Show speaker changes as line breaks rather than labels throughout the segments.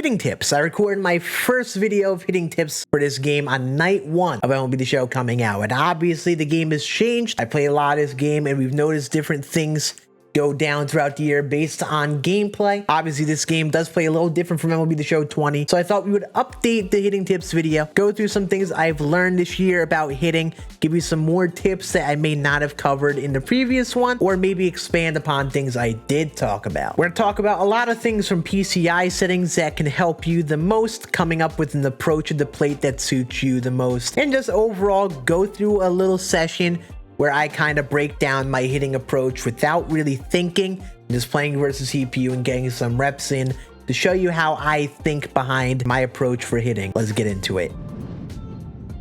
hitting tips. I recorded my first video of hitting tips for this game on night 1 of MLB the Show coming out. And obviously the game has changed. I play a lot of this game and we've noticed different things go down throughout the year based on gameplay. Obviously this game does play a little different from MLB the Show 20, so I thought we would update the hitting tips video, go through some things I've learned this year about hitting, give you some more tips that I may not have covered in the previous one, or maybe expand upon things I did talk about. We're gonna talk about a lot of things from PCI settings that can help you the most, coming up with an approach of the plate that suits you the most, and just overall go through a little session where I kind of break down my hitting approach without really thinking, just playing versus CPU and getting some reps in to show you how I think behind my approach for hitting. Let's get into it.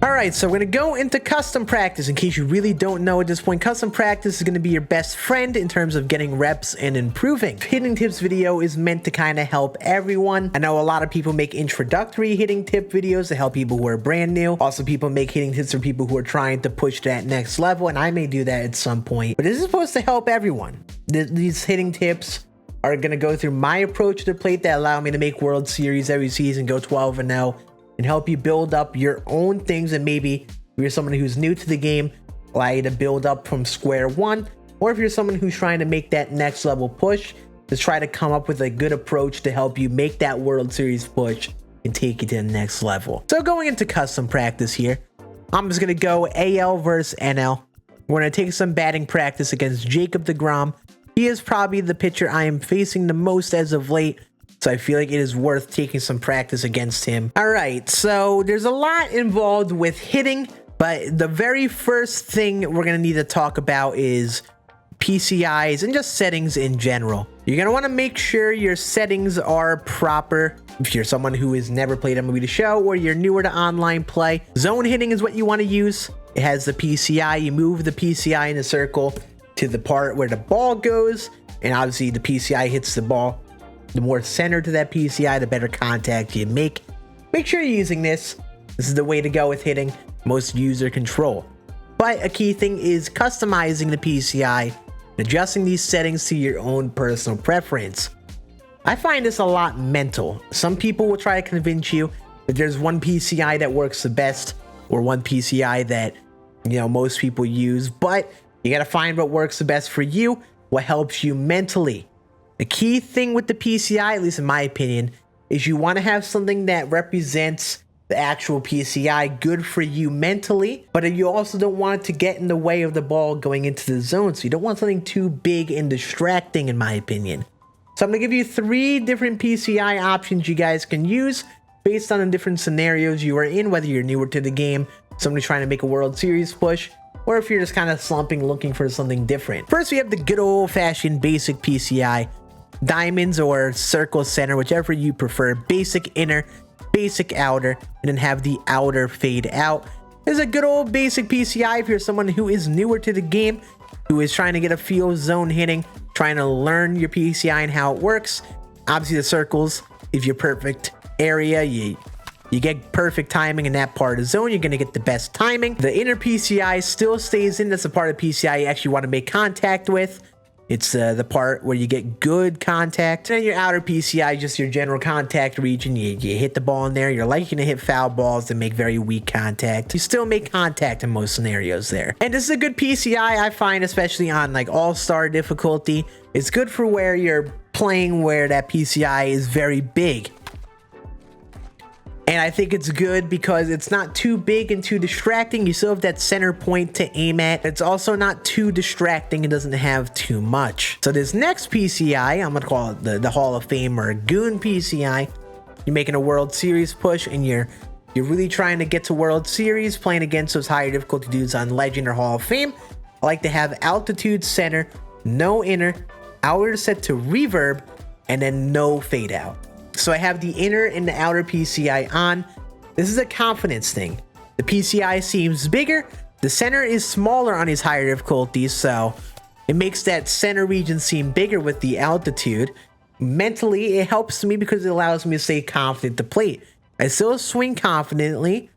Alright, so we're going to go into custom practice. In case you really don't know at this point, custom practice is going to be your best friend in terms of getting reps and improving. Hitting tips video is meant to kind of help everyone. I know a lot of people make introductory hitting tip videos to help people who are brand new. Also, people make hitting tips for people who are trying to push that next level, and I may do that at some point. But this is supposed to help everyone. These hitting tips are going to go through my approach to the plate that allow me to make World Series every season, go 12-0. And help you build up your own things, and maybe if you're someone who's new to the game, allow you to build up from square one, or if you're someone who's trying to make that next level push, to try to come up with a good approach to help you make that World Series push and take you to the next level. So going into custom practice here, I'm just going to go AL versus NL. We're going to take some batting practice against Jacob deGrom. He is probably the pitcher I am facing the most as of late, so I feel like it is worth taking some practice against him. All right, so there's a lot involved with hitting, but the very first thing we're gonna need to talk about is PCIs and just settings in general. You're gonna wanna make sure your settings are proper. If you're someone who has never played MLB the Show or you're newer to online play, zone hitting is what you wanna use. It has the PCI, you move the PCI in a circle to the part where the ball goes, and obviously the PCI hits the ball. The more center to that PCI, the better contact you make. Make sure you're using this. This is the way to go with hitting, most user control. But a key thing is customizing the PCI and adjusting these settings to your own personal preference. I find this a lot mental. Some people will try to convince you that there's one PCI that works the best, or one PCI that, most people use, but you gotta find what works the best for you, what helps you mentally. The key thing with the PCI, at least in my opinion, is you want to have something that represents the actual PCI, good for you mentally, but you also don't want it to get in the way of the ball going into the zone. So you don't want something too big and distracting, in my opinion. So I'm going to give you 3 different PCI options you guys can use based on the different scenarios you are in, whether you're newer to the game, somebody trying to make a World Series push, or if you're just kind of slumping looking for something different. First, we have the good old-fashioned basic PCI. Diamonds or circle center, whichever you prefer. Basic inner, basic outer, and then have the outer fade out. This is a good old basic PCI if you're someone who is newer to the game, who is trying to get a feel of zone hitting, trying to learn your PCI and how it works. Obviously the circles, if you're perfect area, you get perfect timing in that part of the zone, you're going to get the best timing. The inner PCI still stays in. That's the part of PCI you actually want to make contact with. It's the part where you get good contact. And then your outer PCI, just your general contact region. You hit the ball in there. You're likely to hit foul balls that make very weak contact. You still make contact in most scenarios there. And this is a good PCI, I find, especially on like all-star difficulty. It's good for where you're playing where that PCI is very big. And I think it's good because it's not too big and too distracting. You still have that center point to aim at. It's also not too distracting. It doesn't have too much. So this next PCI, I'm going to call it the Hall of Fame or Goon PCI. You're making a World Series push and you're really trying to get to World Series, playing against those higher difficulty dudes on Legend or Hall of Fame. I like to have altitude center, no inner, outer set to reverb, and then no fade out. So I have the inner and the outer PCI on. This is a confidence thing. The PCI seems bigger. The center is smaller on these higher difficulties, so it makes that center region seem bigger with the altitude. Mentally, it helps me because it allows me to stay confident to plate. I still swing confidently.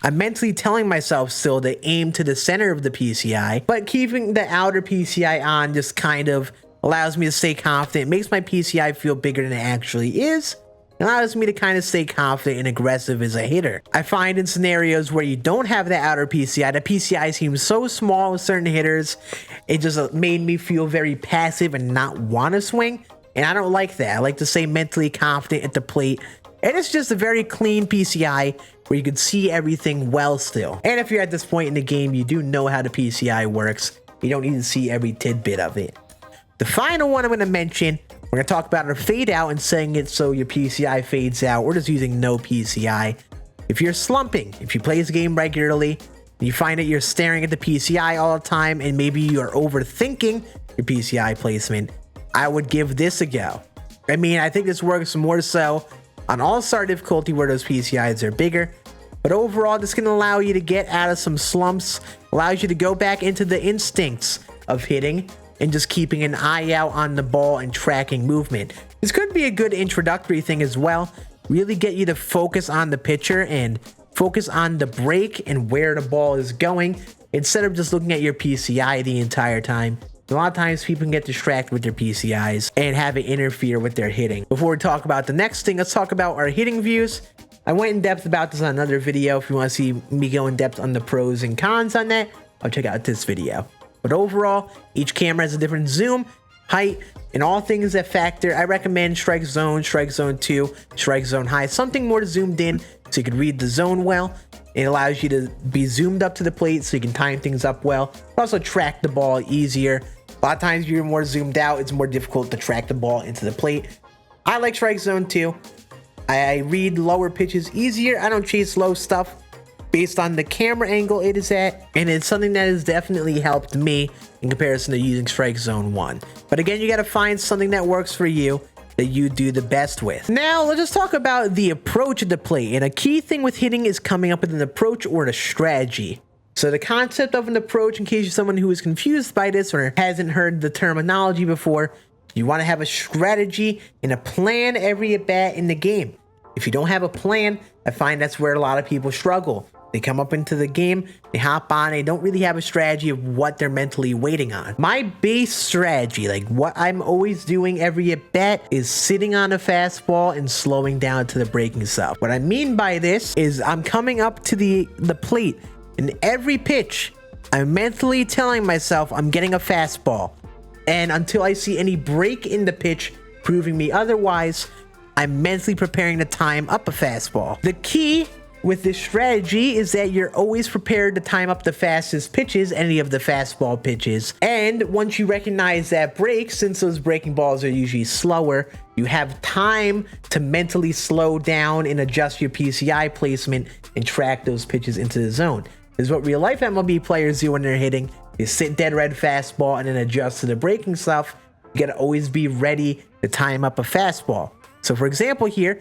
I'm mentally telling myself still to aim to the center of the PCI, but keeping the outer PCI on just kind of allows me to stay confident. It makes my PCI feel bigger than it actually is. It allows me to kind of stay confident and aggressive as a hitter. I find in scenarios where you don't have that outer PCI, the PCI seems so small with certain hitters, it just made me feel very passive and not want to swing. And I don't like that. I like to stay mentally confident at the plate. And it's just a very clean PCI where you can see everything well still. And if you're at this point in the game, you do know how the PCI works. You don't need to see every tidbit of it. The final one I'm going to mention, we're going to talk about a fade out and setting it so your PCI fades out. We're just using no PCI. If you're slumping, if you play this game regularly, and you find that you're staring at the PCI all the time and maybe you're overthinking your PCI placement, I would give this a go. I mean, I think this works more so on all-star difficulty where those PCIs are bigger, but overall this can allow you to get out of some slumps, allows you to go back into the instincts of hitting and just keeping an eye out on the ball and tracking movement. This could be a good introductory thing as well, really get you to focus on the pitcher and focus on the break and where the ball is going instead of just looking at your PCI the entire time. A lot of times people can get distracted with their PCIs and have it interfere with their hitting. Before we talk about the next thing, let's talk about our hitting views. I went in depth about this on another video. If you want to see me go in depth on the pros and cons on that, I'll check out this video. But overall, each camera has a different zoom, height, and all things that factor. I recommend Strike Zone 2, Strike Zone High, something more zoomed in so you can read the zone well. It allows you to be zoomed up to the plate so you can time things up well. Also track the ball easier. A lot of times you're more zoomed out, it's more difficult to track the ball into the plate. I like Strike Zone 2. I read lower pitches easier. I don't chase low stuff based on the camera angle it is at, and it's something that has definitely helped me in comparison to using Strike Zone 1. But again, you got to find something that works for you, that you do the best with. Now, let's just talk about the approach of the plate. And a key thing with hitting is coming up with an approach or a strategy. So the concept of an approach, in case you're someone who is confused by this or hasn't heard the terminology before, you want to have a strategy and a plan every at bat in the game. If you don't have a plan, I find that's where a lot of people struggle. They come up into the game, they hop on, they don't really have a strategy of what they're mentally waiting on. My base strategy, like what I'm always doing every at bat, is sitting on a fastball and slowing down to the breaking stuff. What I mean by this is I'm coming up to the plate, and every pitch, I'm mentally telling myself I'm getting a fastball. And until I see any break in the pitch proving me otherwise, I'm mentally preparing to time up a fastball. The key with this strategy is that you're always prepared to time up the fastest pitches, any of the fastball pitches. And once you recognize that break, since those breaking balls are usually slower, you have time to mentally slow down and adjust your PCI placement and track those pitches into the zone. This is what real life MLB players do when they're hitting. They sit dead red fastball and then adjust to the breaking stuff. You gotta always be ready to time up a fastball. So for example here,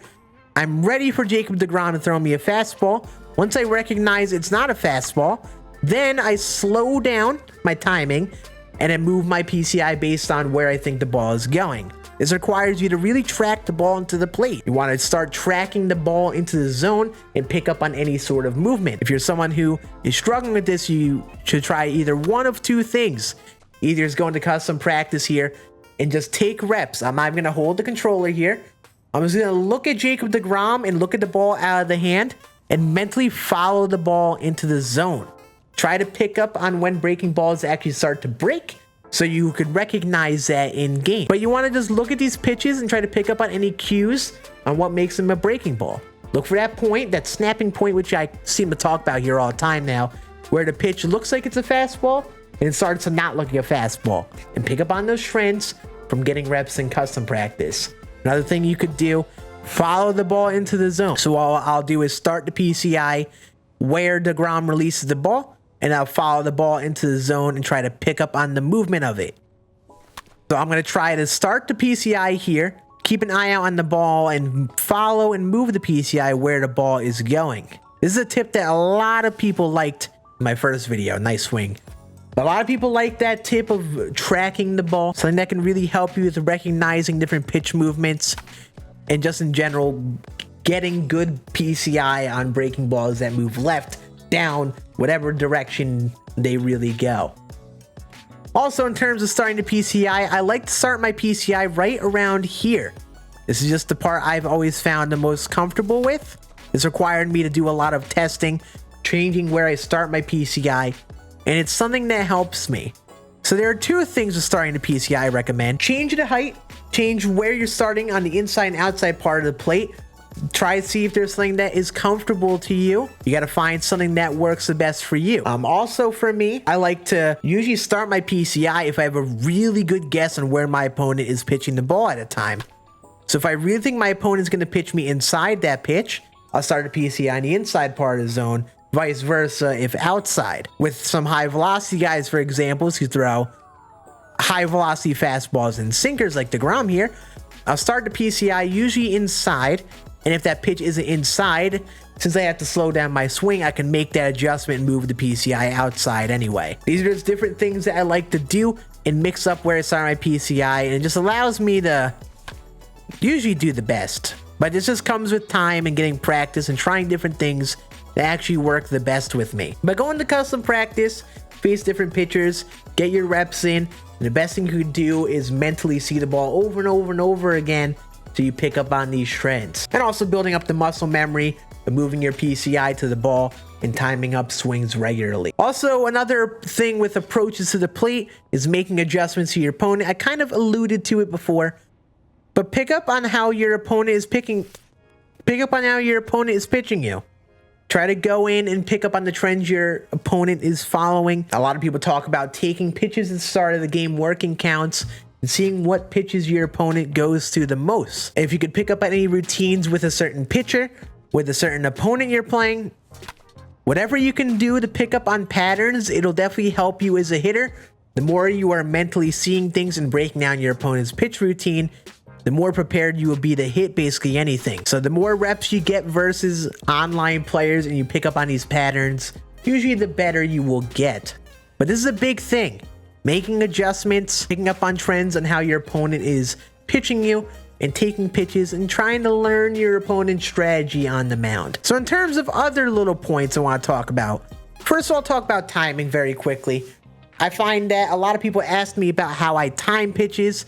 I'm ready for Jacob deGrom to throw me a fastball. Once I recognize it's not a fastball, then I slow down my timing and then move my PCI based on where I think the ball is going. This requires you to really track the ball into the plate. You want to start tracking the ball into the zone and pick up on any sort of movement. If you're someone who is struggling with this, you should try either one of two things. Either is going to custom practice here and just take reps. I'm not going to hold the controller here. I'm just going to look at Jacob deGrom and look at the ball out of the hand and mentally follow the ball into the zone. Try to pick up on when breaking balls actually start to break so you could recognize that in game. But you want to just look at these pitches and try to pick up on any cues on what makes them a breaking ball. Look for that point, that snapping point, which I seem to talk about here all the time now, where the pitch looks like it's a fastball and it starts to not look like a fastball. And pick up on those trends from getting reps in custom practice. Another thing you could do, follow the ball into the zone. So all I'll do is start the PCI where deGrom releases the ball, and I'll follow the ball into the zone and try to pick up on the movement of it. So I'm going to try to start the PCI here, keep an eye out on the ball, and follow and move the PCI where the ball is going. This is a tip that a lot of people liked in my first video. Nice swing. A lot of people like that tip of tracking the ball, something that can really help you with recognizing different pitch movements and just in general getting good PCI on breaking balls that move left, down, whatever direction they really go. Also, in terms of starting the PCI, I like to start my PCI right around here. This is just the part I've always found the most comfortable with. It's required me to do a lot of testing, changing where I start my PCI, and it's something that helps me. So there are two things with starting the PCI I recommend. Change the height, change where you're starting on the inside and outside part of the plate. Try to see if there's something that is comfortable to you. You got to find something that works the best for you. Also for me, I like to usually start my PCI if I have a really good guess on where my opponent is pitching the ball at a time. So if I really think my opponent is going to pitch me inside that pitch, I'll start the PCI on the inside part of the zone. Vice versa if outside. With some high velocity guys, for example, who throw high velocity fastballs and sinkers like DeGrom here, I'll start the PCI usually inside, and if that pitch isn't inside, since I have to slow down my swing, I can make that adjustment and move the PCI outside anyway. These are just different things that I like to do and mix up where I start my PCI, and it just allows me to usually do the best. But this just comes with time and getting practice and trying different things that actually work the best with me. But go into custom practice, face different pitchers, get your reps in, and the best thing you can do is mentally see the ball over and over and over again so you pick up on these trends. And also building up the muscle memory of moving your PCI to the ball and timing up swings regularly. Also, another thing with approaches to the plate is making adjustments to your opponent. I kind of alluded to it before, but pick up on how your opponent is pitching you. Try to go in and pick up on the trends your opponent is following. A lot of people talk about taking pitches at the start of the game, working counts, and seeing what pitches your opponent goes to the most. If you could pick up any routines with a certain pitcher, with a certain opponent you're playing, whatever you can do to pick up on patterns, it'll definitely help you as a hitter. The more you are mentally seeing things and breaking down your opponent's pitch routine, the more prepared you will be to hit basically anything. So the more reps you get versus online players and you pick up on these patterns, usually the better you will get. But this is a big thing. Making adjustments, picking up on trends on how your opponent is pitching you, and taking pitches and trying to learn your opponent's strategy on the mound. So in terms of other little points I want to talk about, first of all, I'll talk about timing very quickly. I find that a lot of people ask me about how I time pitches.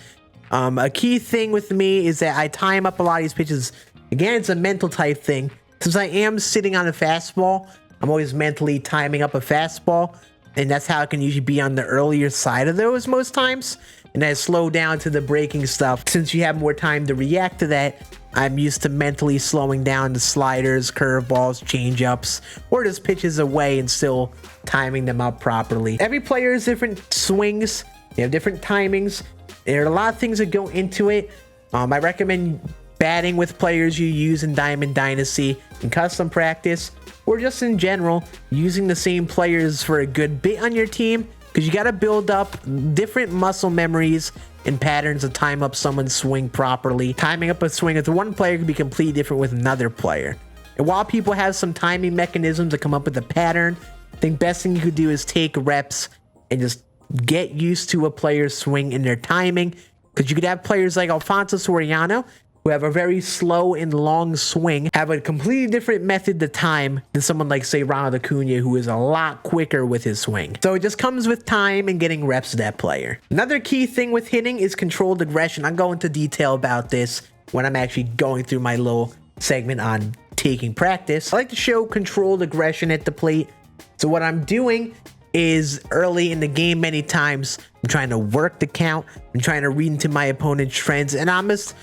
A key thing with me is that I time up a lot of these pitches. Again, it's a mental type thing. Since I am sitting on a fastball, I'm always mentally timing up a fastball, and that's how I can usually be on the earlier side of those most times. And I slow down to the breaking stuff. Since you have more time to react to that, I'm used to mentally slowing down the sliders, curveballs, changeups, or just pitches away and still timing them up properly. Every player has different swings. They have different timings. There are a lot of things that go into it. I recommend batting with players you use in Diamond Dynasty in custom practice, or just in general, using the same players for a good bit on your team, because you got to build up different muscle memories and patterns to time up someone's swing properly. Timing up a swing with one player can be completely different with another player. And while people have some timing mechanisms to come up with a pattern, I think best thing you could do is take reps and just get used to a player's swing and their timing, because you could have players like Alfonso Soriano, who have a very slow and long swing, have a completely different method to time than someone like, say, Ronald Acuna, who is a lot quicker with his swing. So it just comes with time and getting reps to that player. Another key thing with hitting is controlled aggression. I'll go into detail about this when I'm actually going through my little segment on taking practice. I like to show controlled aggression at the plate. So what I'm doing is early in the game, many times I'm trying to work the count, I'm trying to read into my opponent's trends, and I'm just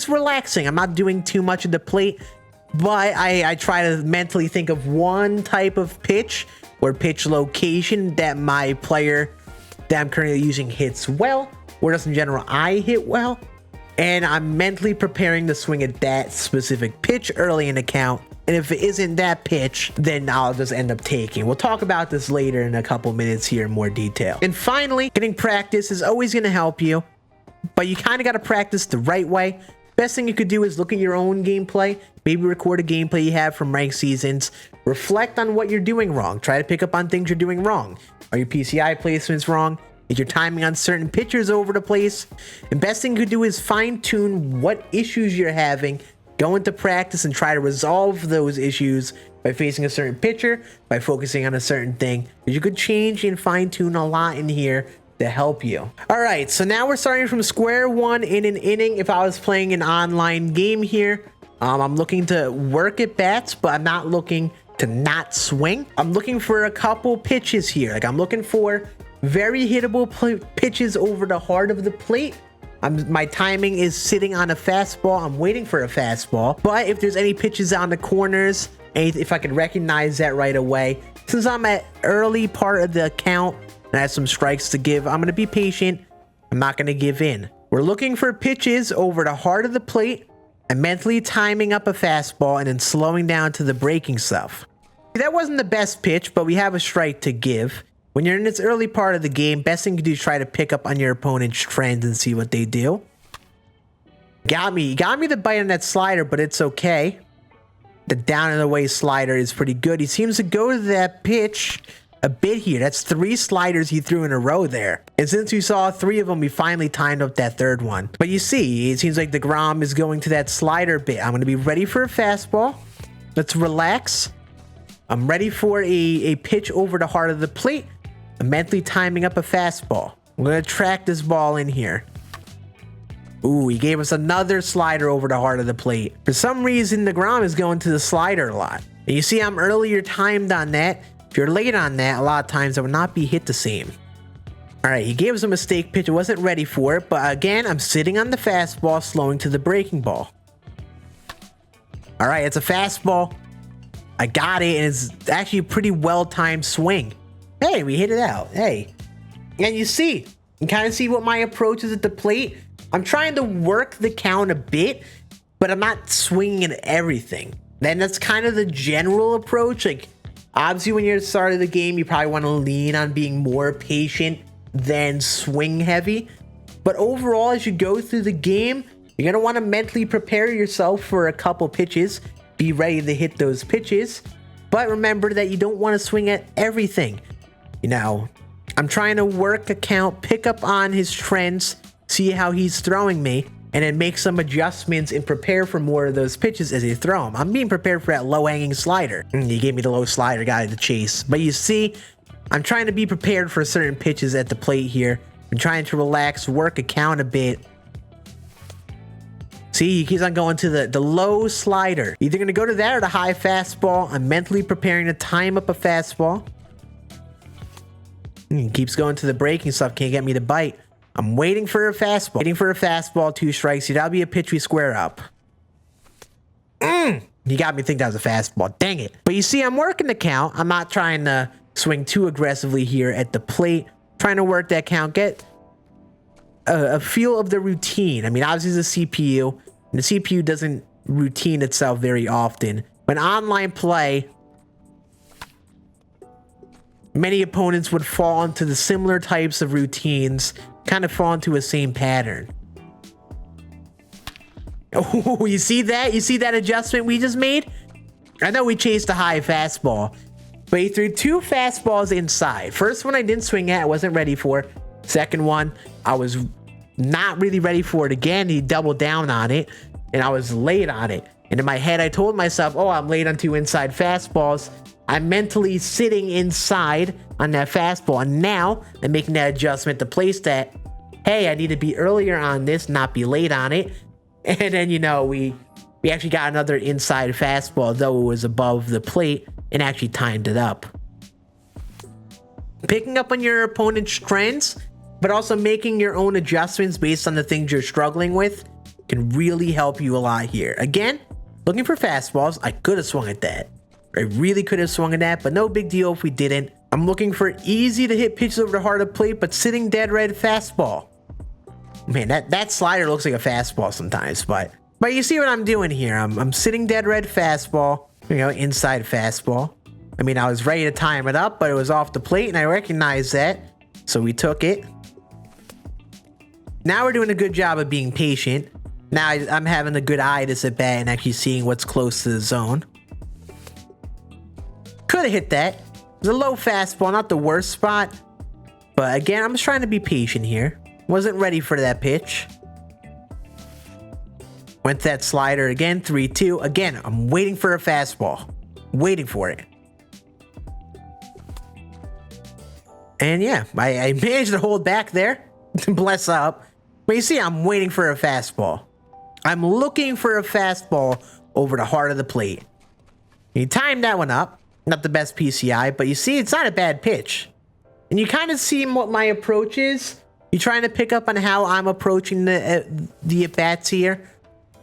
relaxing. I'm not doing too much at the plate, but I try to mentally think of one type of pitch or pitch location that my player that I'm currently using hits well, or just in general I hit well, and I'm mentally preparing to swing at that specific pitch early in the count. And if it isn't that pitch, then I'll just end up taking. We'll talk about this later in a couple minutes here in more detail. And finally, getting practice is always going to help you, but you kind of got to practice the right way. Best thing you could do is look at your own gameplay, maybe record a gameplay you have from ranked seasons, reflect on what you're doing wrong, try to pick up on things you're doing wrong. Are your PCI placements wrong? Is your timing on certain pitchers over the place? And best thing you could do is fine tune what issues you're having. Go into practice and try to resolve those issues by facing a certain pitcher, by focusing on a certain thing. You could change and fine tune a lot in here to help you. All right, so now we're starting from square one in an inning. If I was playing an online game here, I'm looking to work at bats, but I'm not looking to not swing. I'm looking for a couple pitches here. Like, I'm looking for very hittable pitches over the heart of the plate. My timing is sitting on a fastball. I'm waiting for a fastball. But if there's any pitches on the corners, and if I could recognize that right away, since I'm at early part of the count and I have some strikes to give, I'm going to be patient. I'm not going to give in. We're looking for pitches over the heart of the plate and mentally timing up a fastball and then slowing down to the breaking stuff. That wasn't the best pitch, but we have a strike to give. When you're in this early part of the game, best thing to do is try to pick up on your opponent's trends and see what they do. Got me the bite on that slider, but it's okay. The down and away slider is pretty good. He seems to go to that pitch a bit here. That's 3 sliders he threw in a row there. And since we saw 3 of them, we finally timed up that third one. But you see, it seems like DeGrom is going to that slider bit. I'm going to be ready for a fastball. Let's relax. I'm ready for a pitch over the heart of the plate. I'm mentally timing up a fastball. I'm going to track this ball in here. Ooh, he gave us another slider over the heart of the plate. For some reason, DeGrom is going to the slider a lot. And you see, I'm earlier timed on that. If you're late on that, a lot of times it will not be hit the same. All right, he gave us a mistake pitch. I wasn't ready for it. But again, I'm sitting on the fastball, slowing to the breaking ball. All right, it's a fastball. I got it, and it's actually a pretty well-timed swing. Hey, we hit it out. Hey. And you kind of see what my approach is at the plate. I'm trying to work the count a bit, but I'm not swinging at everything. Then that's kind of the general approach. Like, obviously, when you're at the start of the game, you probably want to lean on being more patient than swing heavy. But overall, as you go through the game, you're going to want to mentally prepare yourself for a couple pitches. Be ready to hit those pitches. But remember that you don't want to swing at everything. You know, I'm trying to work a count, pick up on his trends, see how he's throwing me, and then make some adjustments and prepare for more of those pitches as you throw them. I'm being prepared for that low-hanging slider. He gave me the low slider, got it to chase. But you see, I'm trying to be prepared for certain pitches at the plate here. I'm trying to relax, work a count a bit. See, he keeps on going to the low slider. Either going to go to that or the high fastball. I'm mentally preparing to time up a fastball. He keeps going to the breaking stuff. Can't get me to bite. I'm waiting for a fastball. Waiting for a fastball. 2 strikes. That'll be a pitch we square up. He got me to think that was a fastball. Dang it. But you see, I'm working the count. I'm not trying to swing too aggressively here at the plate. Trying to work that count. Get a feel of the routine. I mean, obviously it's a CPU. And the CPU doesn't routine itself very often. When online play, many opponents would fall into the similar types of routines, kind of fall into a same pattern. Oh, you see that? You see that adjustment we just made? I know we chased a high fastball, but he threw 2 fastballs inside. First one I didn't swing at, I wasn't ready for. Second one, I was not really ready for it again. He doubled down on it, and I was late on it. And in my head, I told myself, oh, I'm late on 2 inside fastballs. I'm mentally sitting inside on that fastball, and now I'm making that adjustment to place that, hey, I need to be earlier on this, not be late on it. And then, you know, we actually got another inside fastball, though it was above the plate, and actually timed it up. Picking up on your opponent's trends, but also making your own adjustments based on the things you're struggling with can really help you a lot here. Again, looking for fastballs. I could have swung at that. I really could have swung at that, but no big deal if we didn't. I'm looking for easy to hit pitches over the heart of the plate, but sitting dead red fastball. Man, that slider looks like a fastball sometimes, but you see what I'm doing here. I'm sitting dead red fastball, you know, inside fastball. I mean, I was ready to time it up, but it was off the plate, and I recognized that, so we took it. Now we're doing a good job of being patient. Now I'm having a good eye to sit back and actually seeing what's close to the zone. Could have hit that. It was a low fastball, not the worst spot. But again, I'm just trying to be patient here. Wasn't ready for that pitch. Went that slider again, 3-2. Again, I'm waiting for a fastball. Waiting for it. And yeah, I managed to hold back there. Bless up. But you see, I'm waiting for a fastball. I'm looking for a fastball over the heart of the plate. You timed that one up. Not the best PCI, but you see, it's not a bad pitch. And you kind of see what my approach is. You're trying to pick up on how I'm approaching the at-bats here.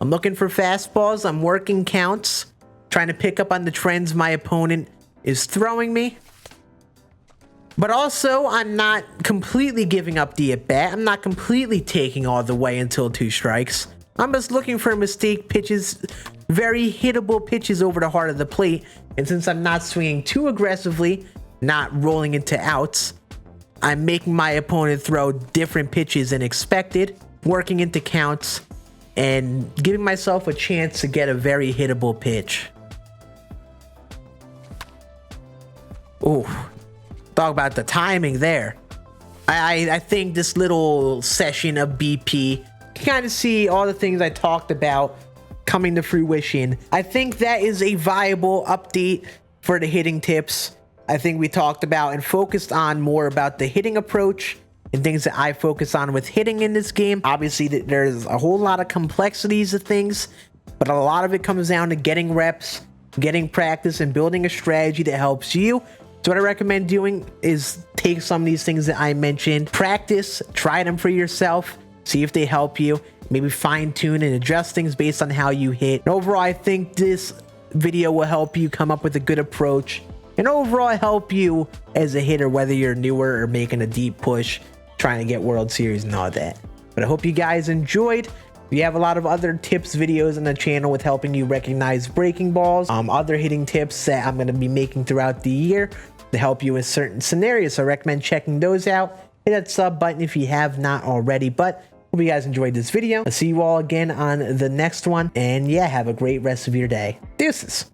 I'm looking for fastballs. I'm working counts. Trying to pick up on the trends my opponent is throwing me. But also, I'm not completely giving up the at-bat. I'm not completely taking all the way until 2 strikes. I'm just looking for mistake pitches, very hittable pitches over the heart of the plate. And since I'm not swinging too aggressively, not rolling into outs, I'm making my opponent throw different pitches than expected, working into counts, and giving myself a chance to get a very hittable pitch. Ooh, talk about the timing there. I think this little session of BP, you kind of see all the things I talked about coming to fruition. I think that is a viable update for the hitting tips. I think we talked about and focused on more about the hitting approach and things that I focus on with hitting in this game. Obviously, there's a whole lot of complexities of things, but a lot of it comes down to getting reps, getting practice, and building a strategy that helps you. So what I recommend doing is take some of these things that I mentioned, practice, try them for yourself, see if they help you, maybe fine tune and adjust things based on how you hit. And overall, I think this video will help you come up with a good approach and overall help you as a hitter, whether you're newer or making a deep push, trying to get World Series and all that. But I hope you guys enjoyed. We have a lot of other tips videos on the channel with helping you recognize breaking balls, other hitting tips that I'm going to be making throughout the year to help you in certain scenarios. So I recommend checking those out. Hit that sub button if you have not already. But hope you guys enjoyed this video. I'll see you all again on the next one. And yeah, have a great rest of your day. Deuces.